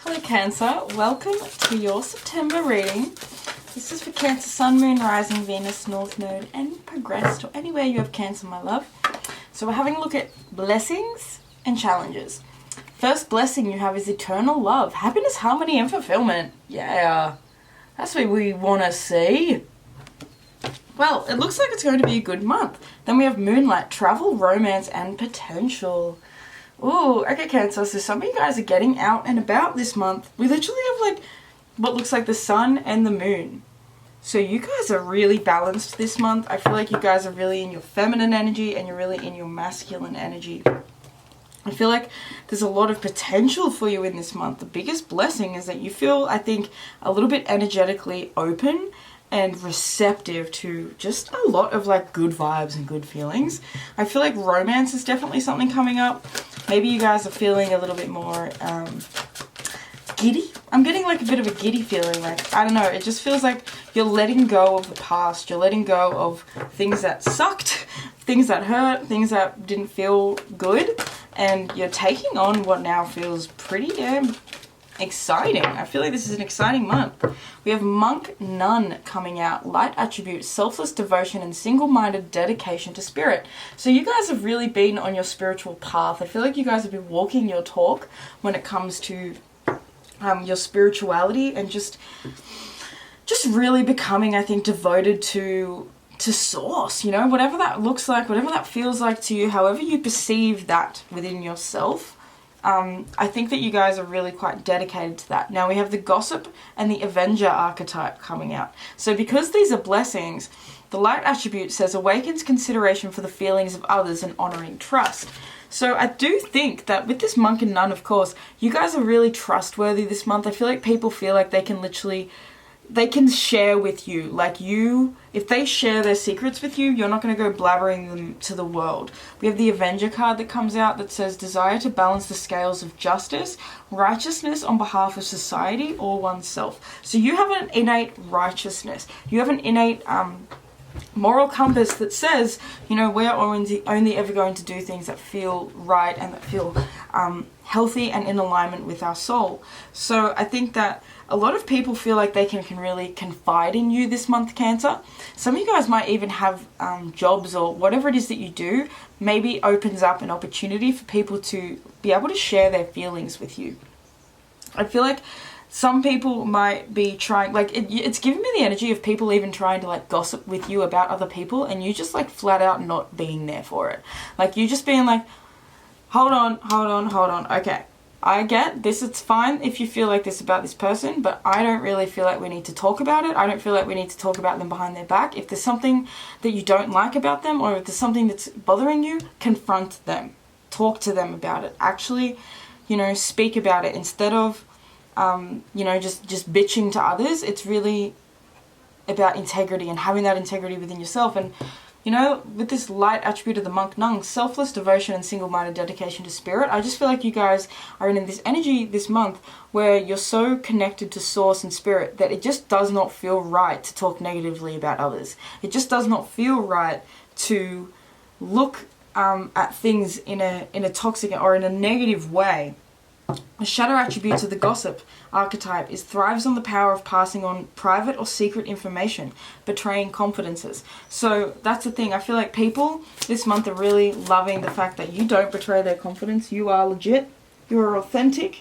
Hello Cancer, welcome to your September reading. This is for Cancer, Sun, Moon, Rising, Venus, North Node and Progressed, or anywhere you have Cancer, my love. So we're having a look at blessings and challenges. First blessing you have is eternal love, happiness, harmony and fulfillment. Yeah, that's what we want to see. Well, it looks like it's going to be a good month. Then we have moonlight, travel, romance and potential. Ooh, okay Cancer, so some of you guys are getting out and about this month. We literally have like what looks like the sun and the moon. So you guys are really balanced this month. I feel like you guys are really in your feminine energy and you're really in your masculine energy. I feel like there's a lot of potential for you in this month. The biggest blessing is that you feel, I think, a little bit energetically open and receptive to just a lot of like good vibes and good feelings. I feel like romance is definitely something coming up. Maybe you guys are feeling a little bit more giddy. I'm getting like a bit of a giddy feeling. Like, I don't know, it just feels like you're letting go of the past. You're letting go of things that sucked, things that hurt, things that didn't feel good. And you're taking on what now feels pretty damn exciting. I feel like this is an exciting month. We have Monk Nun coming out. Light attributes, selfless devotion and single-minded dedication to spirit. So you guys have really been on your spiritual path. I feel like you guys have been walking your talk when it comes to your spirituality and just really becoming, I think, devoted to source, you know, whatever that looks like, whatever that feels like to you, however you perceive that within yourself. I think that you guys are really quite dedicated to that. Now we have the Gossip and the Avenger archetype coming out. So because these are blessings, the light attribute says awakens consideration for the feelings of others and honoring trust. So I do think that with this Monk and Nun, of course, you guys are really trustworthy this month. I feel like people feel like they can share with you. Like if they share their secrets with you, you're not going to go blabbering them to the world. We have the Avenger card that comes out that says desire to balance the scales of justice, righteousness on behalf of society or oneself. So you have an innate righteousness. You have an innate moral compass that says, you know, we're only ever going to do things that feel right and that feel healthy and in alignment with our soul. So I think that a lot of people feel like they can really confide in you this month, Cancer. Some of you guys might even have jobs or whatever it is that you do maybe opens up an opportunity for people to be able to share their feelings with you. I feel like some people might be trying, like, it's giving me the energy of people even trying to, like, gossip with you about other people and you just, like, flat out not being there for it. Like, you just being like, hold on, okay. I get this, it's fine if you feel like this about this person, but I don't really feel like we need to talk about it. I don't feel like we need to talk about them behind their back. If there's something that you don't like about them or if there's something that's bothering you, confront them. Talk to them about it. Actually, you know, speak about it instead of you know, just bitching to others. It's really about integrity and having that integrity within yourself. And, you know, with this light attribute of the Monk Nun, selfless devotion and single-minded dedication to spirit, I just feel like you guys are in this energy this month where you're so connected to source and spirit that it just does not feel right to talk negatively about others. It just does not feel right to look at things in a toxic or in a negative way. The shadow attributes of the Gossip archetype is thrives on the power of passing on private or secret information, betraying confidences. So that's the thing. I feel like people this month are really loving the fact that you don't betray their confidence. You are legit. You are authentic.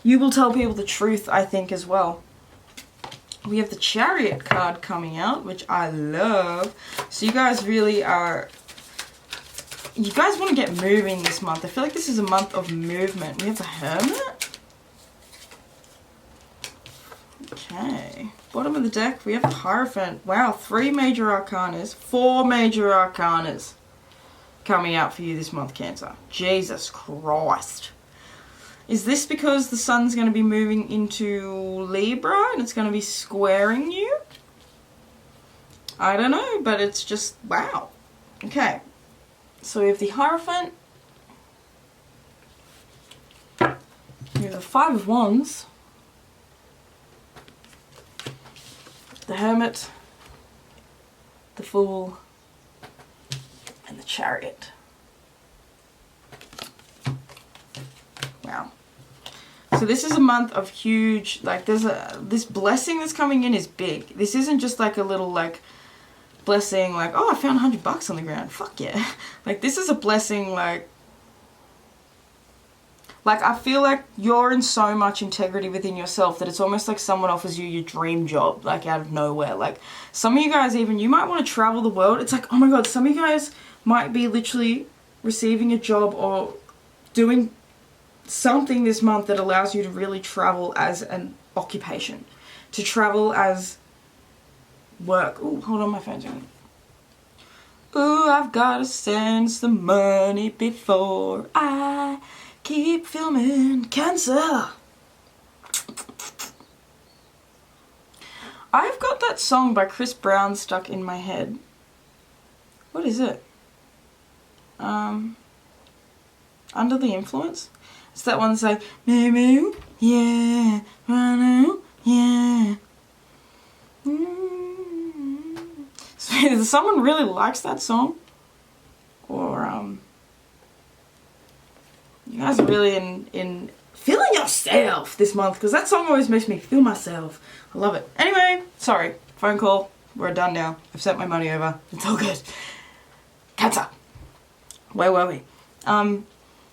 You will tell people the truth, I think, as well. We have the Chariot card coming out, which I love. So you guys really are... You guys want to get moving this month. I feel like this is a month of movement. We have the Hermit. Okay. Bottom of the deck, we have the Hierophant. Wow, 4 major arcanas coming out for you this month, Cancer. Jesus Christ. Is this because the sun's going to be moving into Libra and it's going to be squaring you? I don't know, but it's just, wow. Okay. So we have the Hierophant, we have the 5 of Wands, the Hermit, the Fool, and the Chariot. Wow. So this is a month of huge, like this blessing that's coming in is big. This isn't just like a little like blessing like, oh, I found $100 on the ground. Fuck yeah. Like this is a blessing like I feel like you're in so much integrity within yourself that it's almost like someone offers you your dream job, like out of nowhere. Like some of you guys even, you might want to travel the world. It's like, oh my God, some of you guys might be literally receiving a job or doing something this month that allows you to really travel as an occupation. To travel as work. Ooh, hold on, my phone's ringing. Ooh, I've gotta send some money before I keep filming Cancer. I've got that song by Chris Brown stuck in my head. What is it? Under the Influence? It's that one that's like, maybe, yeah, I know, yeah. So either someone really likes that song, or you guys are really in feeling yourself this month, because that song always makes me feel myself. I love it. Anyway, sorry, phone call. We're done now. I've sent my money over. It's all good. Cancer. Where were we?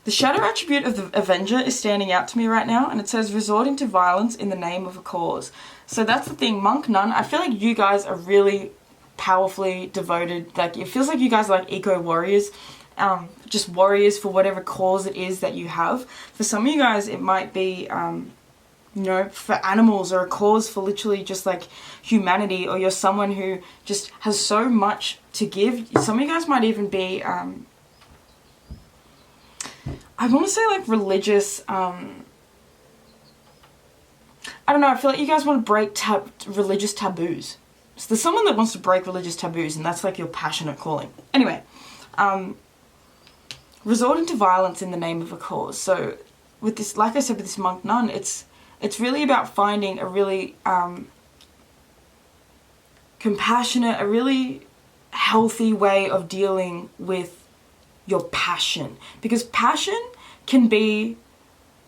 The shadow attribute of the Avenger is standing out to me right now, and it says resorting to violence in the name of a cause. So that's the thing, monk, nun. I feel like you guys are really powerfully devoted. Like it feels like you guys are like eco warriors, just warriors for whatever cause it is that you have. For some of you guys, it might be, you know, for animals, or a cause for literally just like humanity, or you're someone who just has so much to give. Some of you guys might even be, I want to say like religious, I don't know, I feel like you guys want to break religious taboos. So there's someone that wants to break religious taboos, and that's like your passionate calling. Anyway, resorting to violence in the name of a cause. So with this, like I said, with this monk nun, it's really about finding a really compassionate, a really healthy way of dealing with your passion, because passion can be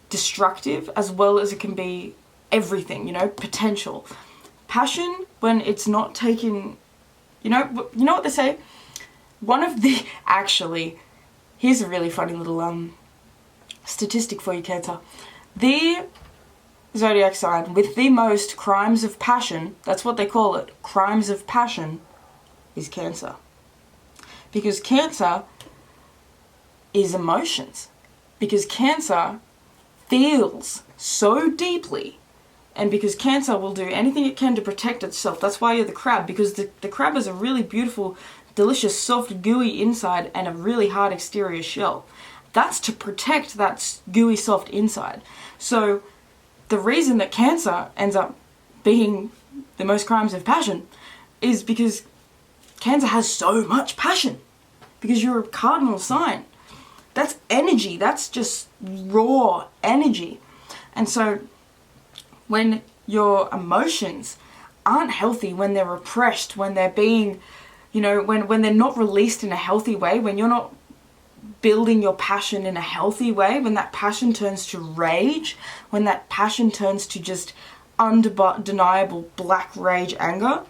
destructive as well as it can be everything, you know, potential. Passion, when it's not taken, you know what they say? One of the, actually, here's a really funny little statistic for you, Cancer. The zodiac sign with the most crimes of passion, that's what they call it, crimes of passion, is Cancer. Because Cancer is emotions. Because Cancer feels so deeply, and because Cancer will do anything it can to protect itself. That's why you're the crab, because the crab is a really beautiful, delicious, soft, gooey inside and a really hard exterior shell. That's to protect that gooey, soft inside. So the reason that Cancer ends up being the most crimes of passion is because Cancer has so much passion. Because you're a cardinal sign. That's energy. That's just raw energy. And so when your emotions aren't healthy, when they're repressed, when they're being, you know, when they're not released in a healthy way, when you're not building your passion in a healthy way, when that passion turns to rage, when that passion turns to just undeniable black rage anger,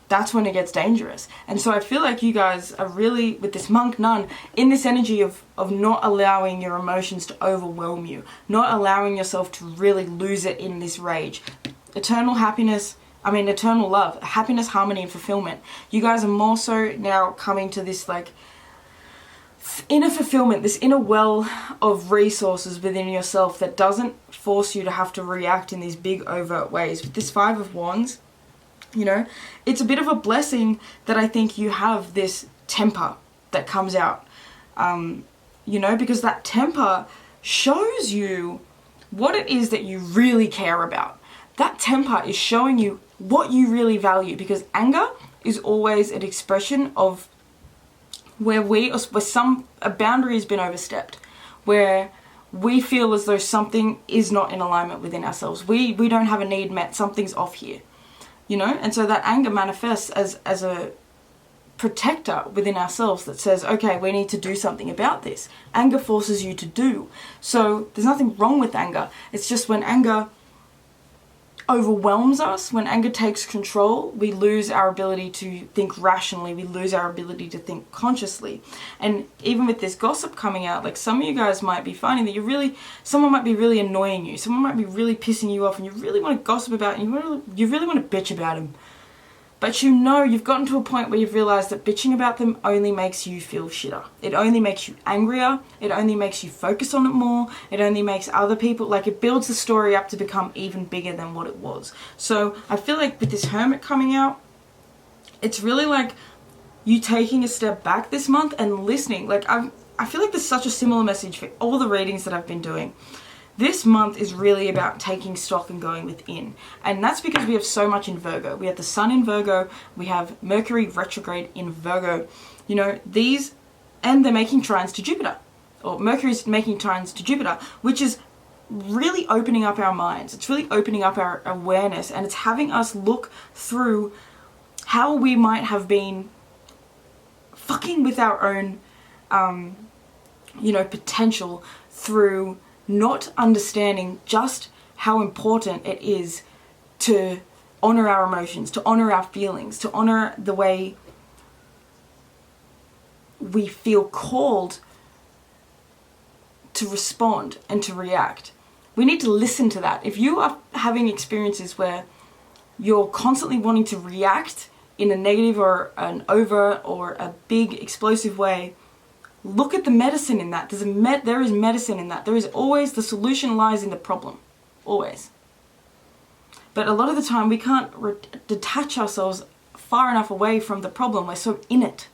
that's when it gets dangerous. And so I feel like you guys are really, with this monk nun, in this energy of not allowing your emotions to overwhelm you, not allowing yourself to really lose it in this rage. Eternal love, happiness, harmony, and fulfillment. You guys are more so now coming to this like inner fulfillment, this inner well of resources within yourself that doesn't force you to have to react in these big overt ways. With this Five of Wands, you know, it's a bit of a blessing that I think you have this temper that comes out, you know, because that temper shows you what it is that you really care about. That temper is showing you what you really value, because anger is always an expression of where a boundary has been overstepped, where we feel as though something is not in alignment within ourselves. We don't have a need met, something's off here. You know, and so that anger manifests as a protector within ourselves that says, okay, we need to do something about this. Anger forces you to do. So there's nothing wrong with anger. It's just when anger overwhelms us, when anger takes control, we lose our ability to think rationally, we lose our ability to think consciously. And even with this gossip coming out, like some of you guys might be finding that someone might be really annoying you, someone might be really pissing you off, and you really want to gossip about it, and you really want to bitch about them. But you know you've gotten to a point where you've realized that bitching about them only makes you feel shitter. It only makes you angrier. It only makes you focus on it more. It only makes other people, like it builds the story up to become even bigger than what it was. So I feel like with this Hermit coming out, it's really like you taking a step back this month and listening. Like I feel like there's such a similar message for all the readings that I've been doing. This month is really about taking stock and going within. And that's because we have so much in Virgo. We have the Sun in Virgo. We have Mercury retrograde in Virgo. You know, and they're making trines to Jupiter. Or Mercury's making trines to Jupiter, which is really opening up our minds. It's really opening up our awareness. And it's having us look through how we might have been fucking with our own, potential through not understanding just how important it is to honor our emotions, to honor our feelings, to honor the way we feel called to respond and to react. We need to listen to that. If you are having experiences where you're constantly wanting to react in a negative or an overt or a big explosive way, look at the medicine in that. There is medicine in that. There is always, the solution lies in the problem. Always. But a lot of the time we can't detach ourselves far enough away from the problem. We're so in it.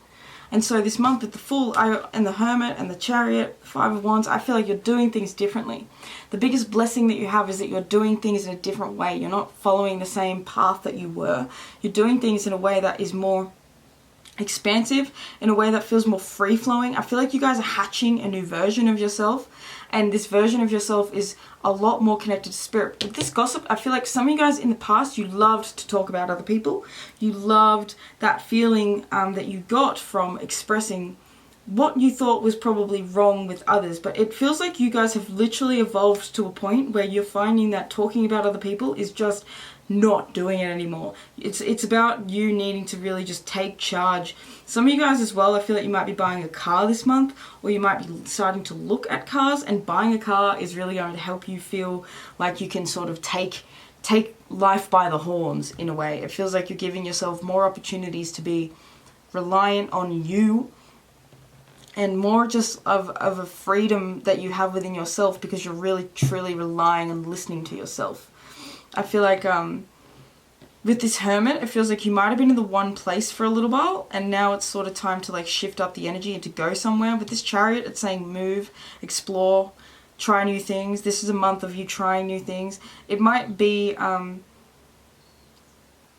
And so this month with the Fool and the Hermit and the Chariot, Five of Wands, I feel like you're doing things differently. The biggest blessing that you have is that you're doing things in a different way. You're not following the same path that you were. You're doing things in a way that is more expansive, in a way that feels more free-flowing. I feel like you guys are hatching a new version of yourself, and this version of yourself is a lot more connected to spirit. With this gossip, I feel like some of you guys in the past, you loved to talk about other people. You loved that feeling that you got from expressing what you thought was probably wrong with others, but it feels like you guys have literally evolved to a point where you're finding that talking about other people is just not doing it anymore. It's about you needing to really just take charge. Some of you guys as well, I feel like you might be buying a car this month, or you might be starting to look at cars, and buying a car is really going to help you feel like you can sort of take life by the horns in a way. It feels like you're giving yourself more opportunities to be reliant on you, and more just of a freedom that you have within yourself, because you're really truly relying and listening to yourself. I feel like with this Hermit, it feels like you might have been in the one place for a little while, and now it's sort of time to like shift up the energy and to go somewhere. With this Chariot, it's saying move, explore, try new things. This is a month of you trying new things. It might be, I'm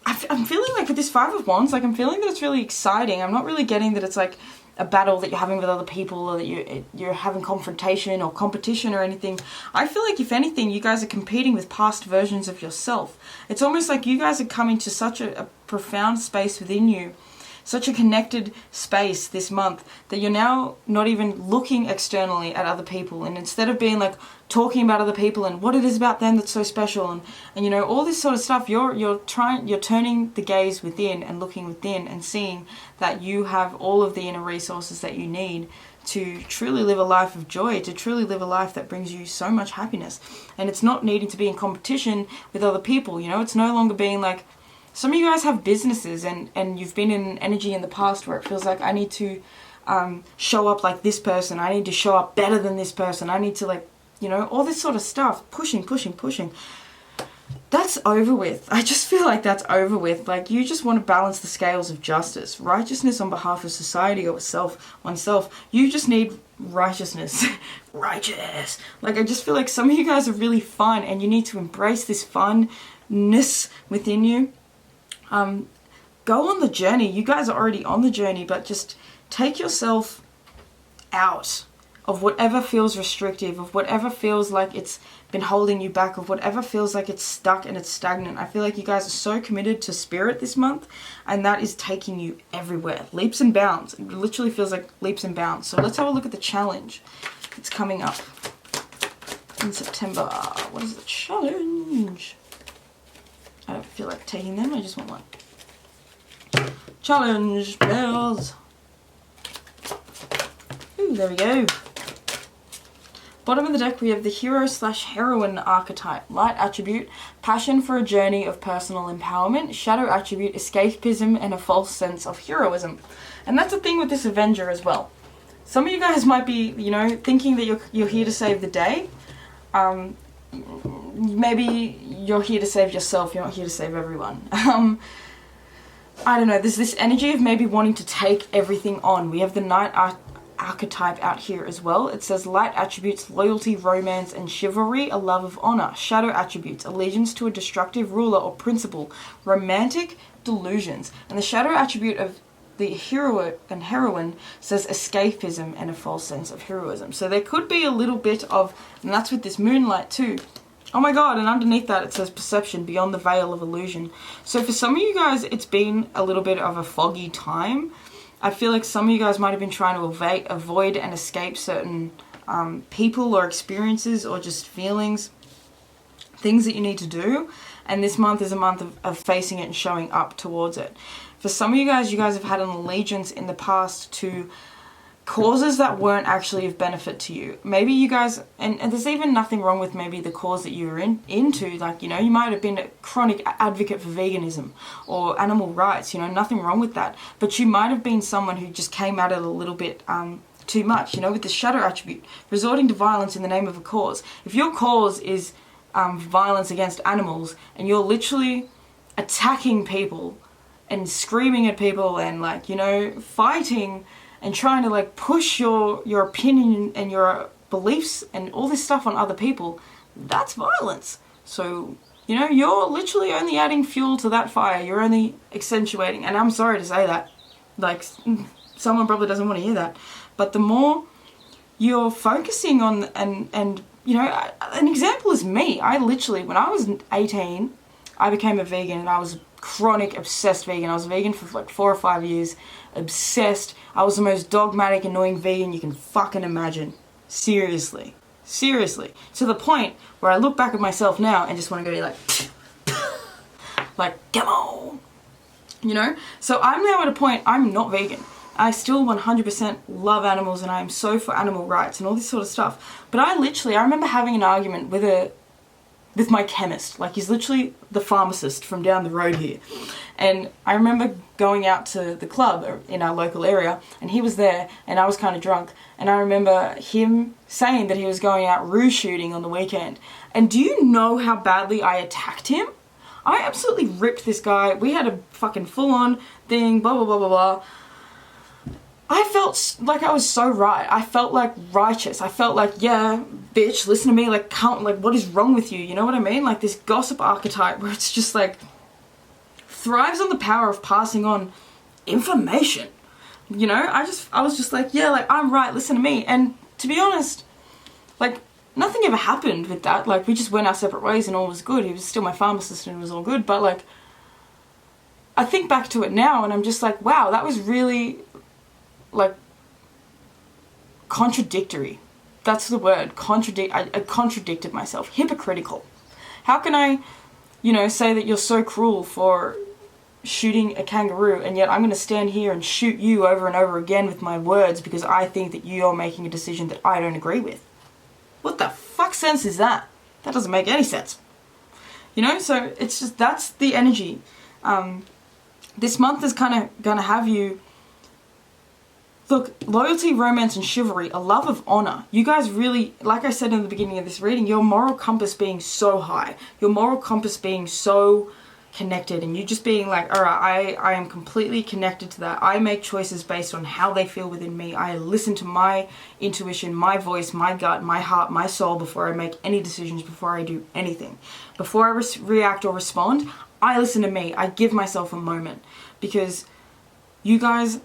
feeling like with this Five of Wands, like I'm feeling that it's really exciting. I'm not really getting that it's like a battle that you're having with other people, or that you're having confrontation or competition or anything. I feel like if anything, you guys are competing with past versions of yourself. It's almost like you guys are coming to such a profound space within you, such a connected space this month, that you're now not even looking externally at other people, and instead of being like talking about other people and what it is about them that's so special and you know, all this sort of stuff, you're turning the gaze within and looking within and seeing that you have all of the inner resources that you need to truly live a life of joy, to truly live a life that brings you so much happiness. And it's not needing to be in competition with other people, you know. It's no longer being like, some of you guys have businesses and you've been in an energy in the past where it feels like I need to show up like this person, I need to show up better than this person, I need to, like, you know, all this sort of stuff, pushing. That's over with. I just feel like that's over with. Like, you just want to balance the scales of justice, righteousness on behalf of society or oneself. You just need righteousness. Righteous. Like, I just feel like some of you guys are really fun, and you need to embrace this funness within you. Go on the journey. You guys are already on the journey, but just take yourself out of whatever feels restrictive, of whatever feels like it's been holding you back, of whatever feels like it's stuck and it's stagnant. I feel like you guys are so committed to spirit this month, and that is taking you everywhere. Leaps and bounds. It literally feels like leaps and bounds. So let's have a look at the challenge that's coming up in September. What is the challenge? I don't feel like taking them. I just want one. Challenge bells. Ooh, there we go. Bottom of the deck, we have the hero/heroine archetype. Light attribute, passion for a journey of personal empowerment. Shadow attribute, escapism and a false sense of heroism. And that's the thing with this Avenger as well. Some of you guys might be, you know, thinking that you're here to save the day. Maybe you're here to save yourself, you're not here to save everyone. I don't know, there's this energy of maybe wanting to take everything on. We have the Knight archetype out here as well. It says light attributes, loyalty, romance, and chivalry, a love of honor. Shadow attributes, allegiance to a destructive ruler or principle, romantic delusions. And the shadow attribute of the hero and heroine says escapism and a false sense of heroism. So there could be a little bit of, and that's with this moonlight too. Oh my god, and underneath that it says perception, beyond the veil of illusion. So for some of you guys, it's been a little bit of a foggy time. I feel like some of you guys might have been trying to avoid and escape certain people or experiences or just feelings, things that you need to do. And this month is a month of facing it and showing up towards it. For some of you guys have had an allegiance in the past to causes that weren't actually of benefit to you. Maybe you guys, and there's even nothing wrong with maybe the cause that you were into, like, you know, you might have been a chronic advocate for veganism or animal rights, you know, nothing wrong with that. But you might have been someone who just came at it a little bit too much, you know, with the shadow attribute, resorting to violence in the name of a cause. If your cause is violence against animals and you're literally attacking people and screaming at people and, like, you know, fighting and trying to, like, push your opinion and your beliefs and all this stuff on other people, that's violence. So, you know, you're literally only adding fuel to that fire. You're only accentuating, and I'm sorry to say that. Like, someone probably doesn't want to hear that. But the more you're focusing on, and you know, an example is me. I literally, when I was 18, I became a vegan, and I was chronic, obsessed vegan. I was vegan for like 4 or 5 years. Obsessed. I was the most dogmatic, annoying vegan you can fucking imagine. Seriously. Seriously. To the point where I look back at myself now and just want to go like, come on. You know? So I'm now at a point, I'm not vegan. I still 100% love animals and I am so for animal rights and all this sort of stuff. But I remember having an argument with my chemist. Like, he's literally the pharmacist from down the road here. And I remember going out to the club in our local area, and he was there, and I was kind of drunk. And I remember him saying that he was going out roo shooting on the weekend. And do you know how badly I attacked him? I absolutely ripped this guy. We had a fucking full-on thing, blah, blah, blah, blah, blah. I felt like I was so right. I felt like righteous. I felt like, yeah, bitch, listen to me, like, what is wrong with you? You know what I mean? Like, this gossip archetype where it's just like, thrives on the power of passing on information. You know, I was just like, yeah, like, I'm right, listen to me. And to be honest, like, nothing ever happened with that. Like, we just went our separate ways and all was good. He was still my pharmacist and it was all good. But, like, I think back to it now and I'm just like, wow, that was really, like, contradictory. That's the word. I contradicted myself. Hypocritical. How can I, you know, say that you're so cruel for shooting a kangaroo and yet I'm going to stand here and shoot you over and over again with my words because I think that you're making a decision that I don't agree with? What the fuck sense is that? That doesn't make any sense. You know, so it's just, that's the energy. This month is kind of going to have you, look, loyalty, romance, and chivalry, a love of honor. You guys really, like I said in the beginning of this reading, your moral compass being so high, your moral compass being so connected, and you just being like, alright, I am completely connected to that. I make choices based on how they feel within me. I listen to my intuition, my voice, my gut, my heart, my soul before I make any decisions, before I do anything. Before I react or respond, I listen to me. I give myself a moment because you guys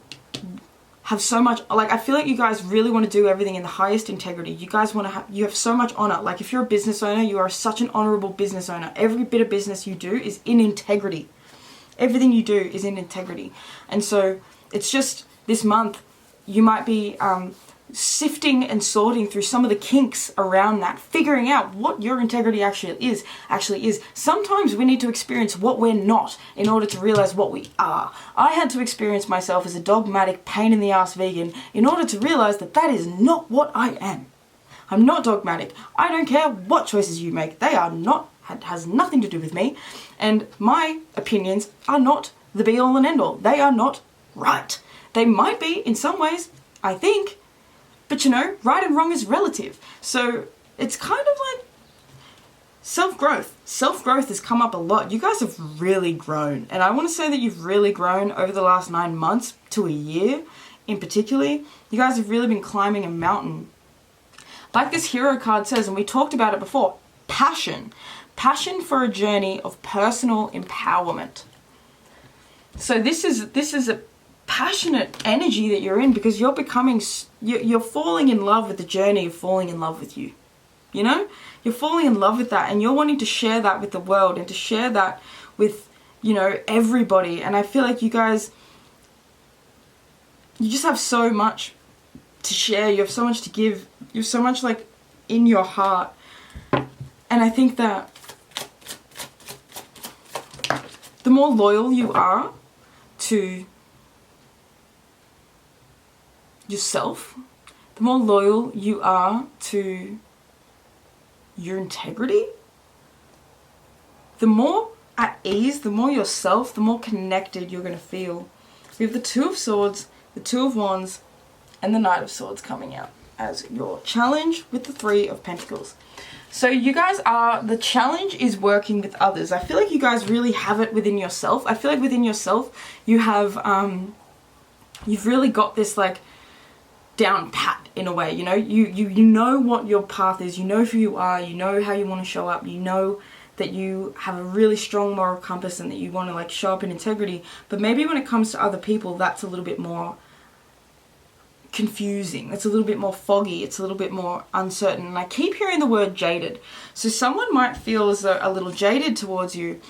have so much, like, I feel like you guys really want to do everything in the highest integrity. You guys want to have, you have so much honor. Like, if you're a business owner, you are such an honorable business owner. Every bit of business you do is in integrity. Everything you do is in integrity. And so it's just this month, you might be sifting and sorting through some of the kinks around that, figuring out what your integrity actually is. Sometimes we need to experience what we're not in order to realize what we are. I had to experience myself as a dogmatic, pain in the ass vegan in order to realize that that is not what I am. I'm not dogmatic. I don't care what choices you make. They are not, has nothing to do with me. And my opinions are not the be all and end all. They are not right. They might be in some ways, I think, but you know, right and wrong is relative. So it's kind of like self-growth. Self-growth has come up a lot. You guys have really grown. And I want to say that you've really grown over the last 9 months to a year in particular. You guys have really been climbing a mountain. Like this hero card says, and we talked about it before, passion. Passion for a journey of personal empowerment. So this is a passionate energy that you're in, because you're becoming, you're falling in love with the journey of falling in love with you. You know, you're falling in love with that, and you're wanting to share that with the world and to share that with, you know, everybody. And I feel like you guys, you just have so much to share. You have so much to give. You have so much like in your heart. And I think that the more loyal you are to yourself, the more loyal you are to your integrity, the more at ease, the more yourself, the more connected you're going to feel. We have the Two of Swords, the Two of Wands, and the Knight of Swords coming out as your challenge with the Three of Pentacles. So you guys are, the challenge is working with others. I feel like you guys really have it within yourself. I feel like within yourself you have, you've really got this like down pat in a way, you know, you know what your path is, you know who you are, you know how you want to show up, you know that you have a really strong moral compass and that you want to like show up in integrity. But maybe when it comes to other people, that's a little bit more confusing, it's a little bit more foggy, it's a little bit more uncertain. And I keep hearing the word jaded. So someone might feel as though a little jaded towards you.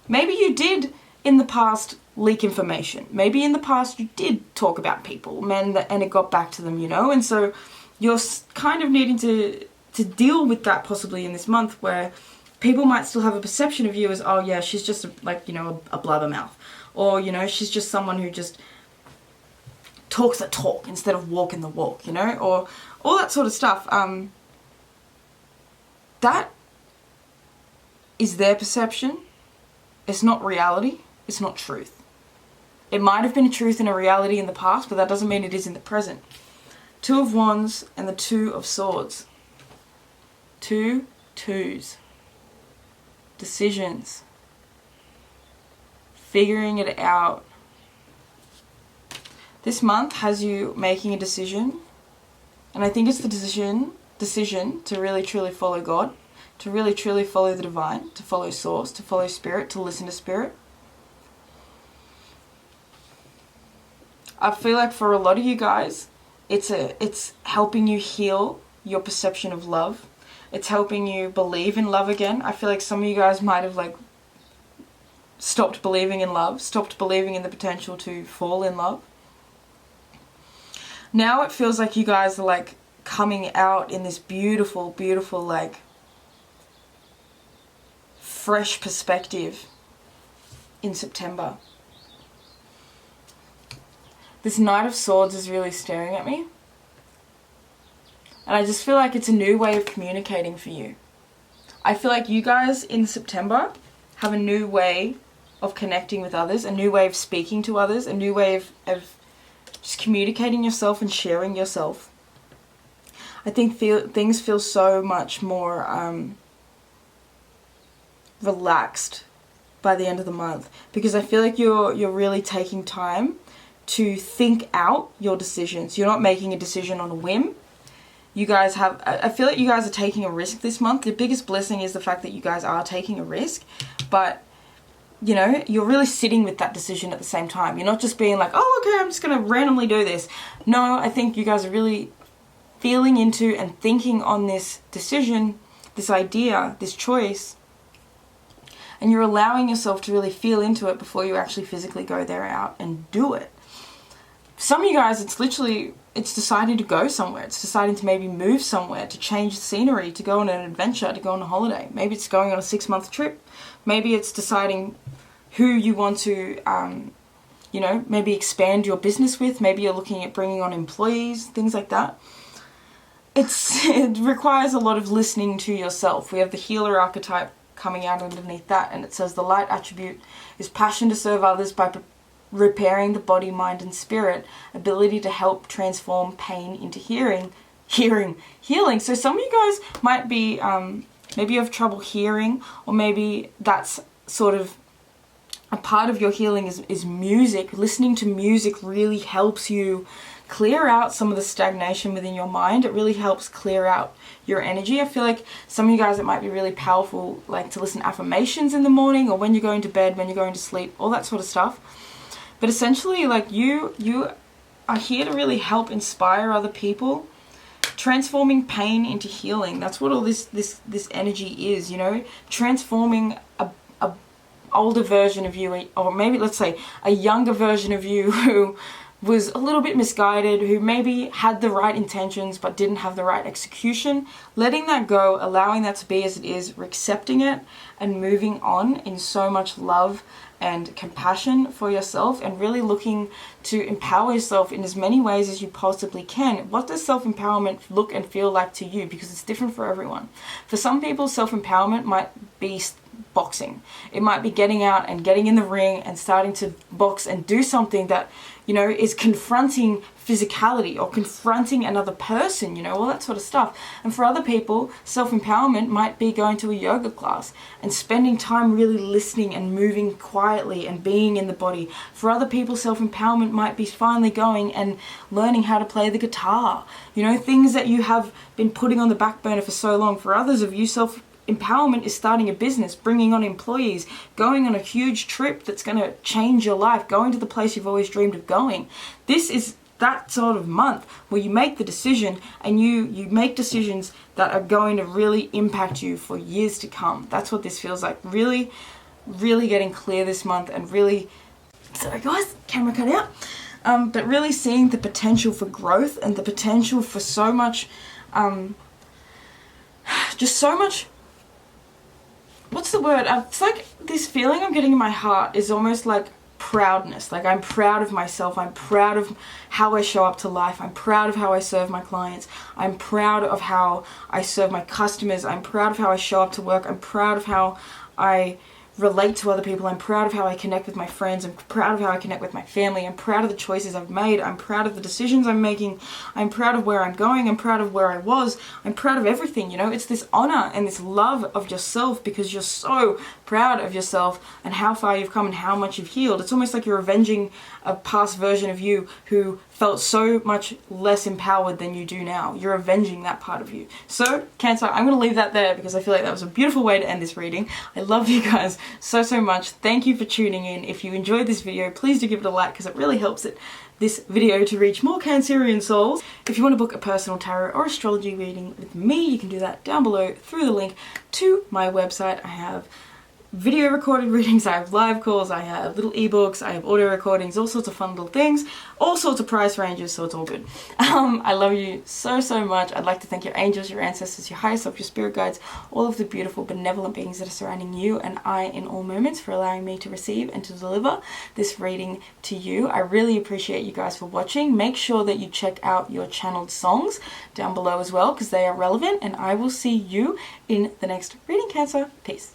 Maybe you did in the past leak information. Maybe in the past you did talk about people, men, and it got back to them, you know. And so you're kind of needing to deal with that possibly in this month, where people might still have a perception of you as, oh yeah, she's just like, you know, a blabbermouth, or you know, she's just someone who just talks the talk instead of walking the walk, you know, or all that sort of stuff. That is their perception. It's not reality. It's not truth. It might have been a truth and a reality in the past, but that doesn't mean it is in the present. Two of Wands and the Two of Swords. 2 twos. Decisions. Figuring it out. This month has you making a decision, and I think it's the decision to really truly follow God, to really truly follow the divine, to follow source, to follow spirit, to listen to spirit. I feel like for a lot of you guys, it's helping you heal your perception of love. It's helping you believe in love again. I feel like some of you guys might have like stopped believing in love, stopped believing in the potential to fall in love. Now it feels like you guys are like coming out in this beautiful, beautiful, like fresh perspective in September. This Knight of Swords is really staring at me. And I just feel like it's a new way of communicating for you. I feel like you guys in September have a new way of connecting with others, a new way of speaking to others, a new way of just communicating yourself and sharing yourself. I think things feel so much more relaxed by the end of the month, because I feel like you're really taking time to think out your decisions. You're not making a decision on a whim. You guys have, I feel like you guys are taking a risk this month. The biggest blessing is the fact that you guys are taking a risk, but you know, you're really sitting with that decision at the same time. You're not just being like, oh, okay, I'm just going to randomly do this. No, I think you guys are really feeling into and thinking on this decision, this idea, this choice, and you're allowing yourself to really feel into it before you actually physically go there out and do it. Some of you guys, it's deciding to go somewhere. It's deciding to maybe move somewhere, to change the scenery, to go on an adventure, to go on a holiday. Maybe it's going on a 6-month trip. Maybe it's deciding who you want to, you know, maybe expand your business with. Maybe you're looking at bringing on employees, things like that. It requires a lot of listening to yourself. We have the healer archetype coming out underneath that, and it says the light attribute is passion to serve others by repairing the body, mind, and spirit, ability to help transform pain into healing. So some of you guys might be, maybe you have trouble hearing, or maybe that's sort of a part of your healing is music. Listening to music really helps you clear out some of the stagnation within your mind. It really helps clear out your energy. I feel like some of you guys, it might be really powerful, like to listen to affirmations in the morning, or when you're going to bed, when you're going to sleep, all that sort of stuff. But essentially, like you are here to really help inspire other people, transforming pain into healing. That's what all this energy is, you know, transforming a older version of you, or maybe let's say a younger version of you who was a little bit misguided, who maybe had the right intentions but didn't have the right execution. Letting that go, allowing that to be as it is, accepting it, and moving on in so much love and compassion for yourself, and really looking to empower yourself in as many ways as you possibly can. What does self-empowerment look and feel like to you? Because it's different for everyone. For some people, self-empowerment might be boxing. It might be getting out and getting in the ring and starting to box and do something that, you know, is confronting physicality or confronting another person, you know, all that sort of stuff. And for other people, self-empowerment might be going to a yoga class and spending time really listening and moving quietly and being in the body. For other people, self-empowerment might be finally going and learning how to play the guitar, you know, things that you have been putting on the back burner for so long. For others of you, empowerment is starting a business, bringing on employees, going on a huge trip that's going to change your life, going to the place you've always dreamed of going. This is that sort of month where you make the decision, and you make decisions that are going to really impact you for years to come. That's what this feels like. Really, really getting clear this month, and really, sorry guys, camera cut out. But really seeing the potential for growth and the potential for so much, just so much, what's the word? It's like this feeling I'm getting in my heart is almost like proudness. Like I'm proud of myself. I'm proud of how I show up to life. I'm proud of how I serve my clients. I'm proud of how I serve my customers. I'm proud of how I show up to work. I'm proud of how I relate to other people. I'm proud of how I connect with my friends. I'm proud of how I connect with my family. I'm proud of the choices I've made. I'm proud of the decisions I'm making. I'm proud of where I'm going. I'm proud of where I was. I'm proud of everything, you know. It's this honor and this love of yourself because you're so proud of yourself and how far you've come and how much you've healed. It's almost like you're avenging a past version of you who felt so much less empowered than you do now. You're avenging that part of you. So, Cancer, I'm going to leave that there because I feel like that was a beautiful way to end this reading. I love you guys so much. Thank you for tuning in. If you enjoyed this video, please do give it a like because it really helps this video to reach more Cancerian souls. If you want to book a personal tarot or astrology reading with me, you can do that down below through the link to my website. I have video recorded readings, I have live calls, I have little ebooks, I have audio recordings, all sorts of fun little things, all sorts of price ranges, so it's all good. I love you so much. I'd like to thank your angels, your ancestors, your higher self, your spirit guides, all of the beautiful benevolent beings that are surrounding you and I in all moments, for allowing me to receive and to deliver this reading to you. I really appreciate you guys for watching. Make sure that you check out your channeled songs down below as well because they are relevant, and I will see you in the next reading, Cancer. Peace.